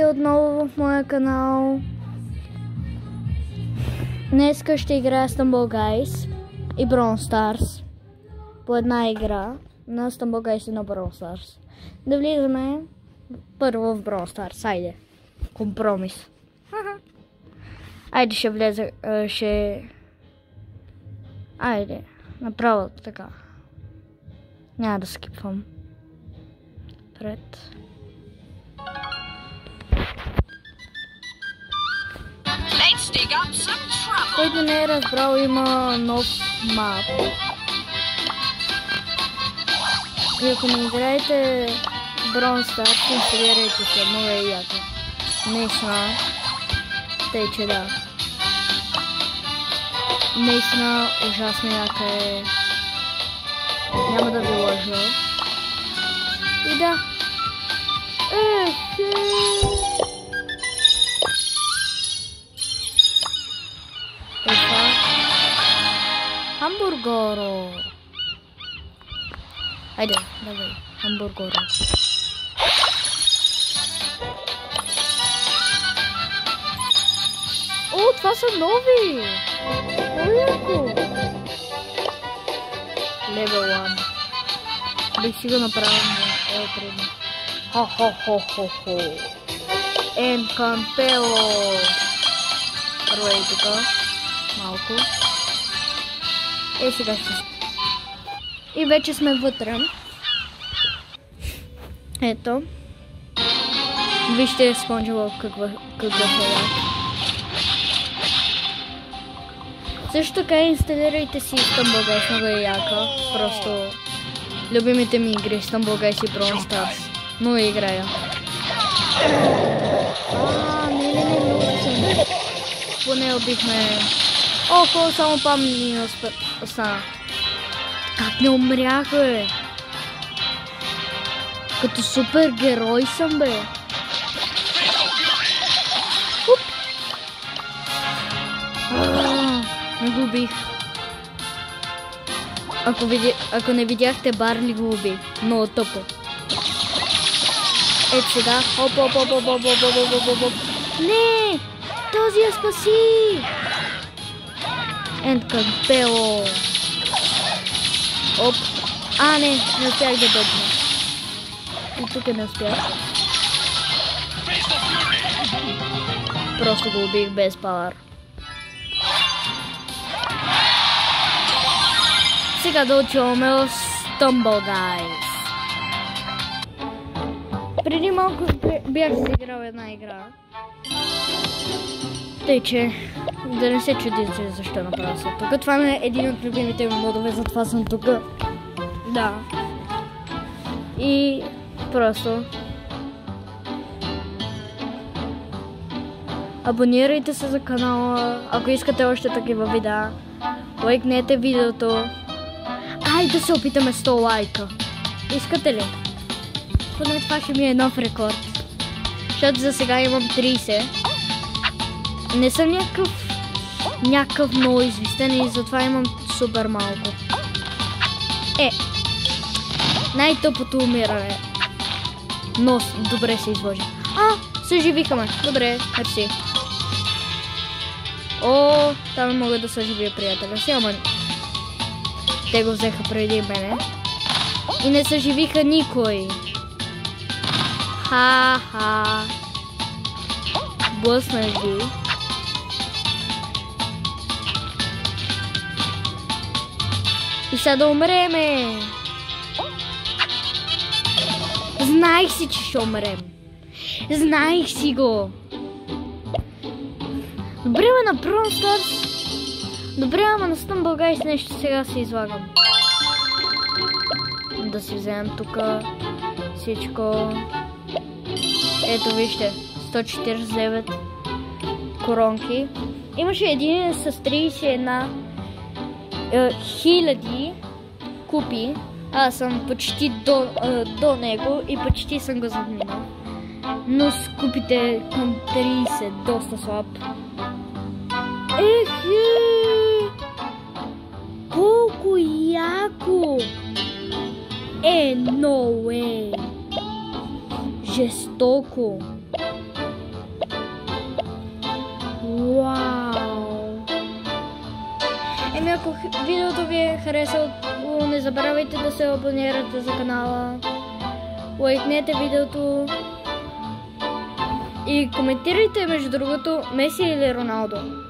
Здравейте отново в моя канал. Днеска ще играя Stumble Guys и Brawl Stars по една игра на Stumble Guys и на Brawl Stars. Да влизаме първо в Brawl Stars. Айде, компромис. Айде ще влезе, Айде, направо така. Няма да скипвам. Пред. Който не е разбрал, има нов мап. И ако не играете Brawl Stars, инсталирайте се, много е яко. Наистина, тъй че да. Наистина ужасно яка е. Няма да ви лъжа. И да. Hamburgoro. Айде, давай, Hamburgoro. О, това са нови! Много яко! Level 1. Бих си го направил на трудно. Хо-хо-хо-хо-хо. Енкантело. Първо е така. Малко. Сега ще... И вече сме вътре. Ето. Вижте SpongeBob какъв е як. Също така инсталирайте си Stumble Guys, много е яка. Просто любимите ми игри Stumble Guys и Brawl Stars. Но играя. Не. Поне убихме. Охо, само пам ни остана. Как не умрях, бе? Като супергерой съм, бе. Уп! Не го убих. Ако не видяхте, Барли го убих. Много тъпо. Ето сега. Оп. Не! Този я спаси! Енкантело. Оп. Не успях да бъдна. И тук не успях. Просто го убих без пауър. Сега да отиваме в Stumble Guys. Преди малко бях си играл една игра. Тъй, че да не се чудите защо направя съм тук. Това е един от любимите ми модове, затова съм тук. Да. И просто абонирайте се за канала, ако искате още такива видеа. Лайкнете видеото. Да се опитаме 100 лайка. Искате ли? Поне това ще ми е нов рекорд. Защото за сега имам 30. Не съм някакъв много известен и затова имам супер малко. Най-тъпото умиране. Но добре се изложи. Съживихаме. Добре, мерси. Там мога да съживя приятеля си, ама те го взеха преди мене. И не съживиха никой. Ха-ха. Блъснах ги. И сега да умреме. Знаех си, че ще умрем. Знаех си го. Добре, на Brawl Stars. Добре, ама на Stumble Guys нещо сега се излагам. Да си вземем тук всичко. Ето вижте, 149 коронки. Имаше един с 31 000 купи. Аз съм почти до него и почти съм го задминал. Но с купите към 30, доста слаб. Колко яко! No way! Жестоко! ако видеото ви е харесало, не забравяйте да се абонирате за канала, лайкнете видеото и коментирайте между другото Меси или Роналдо.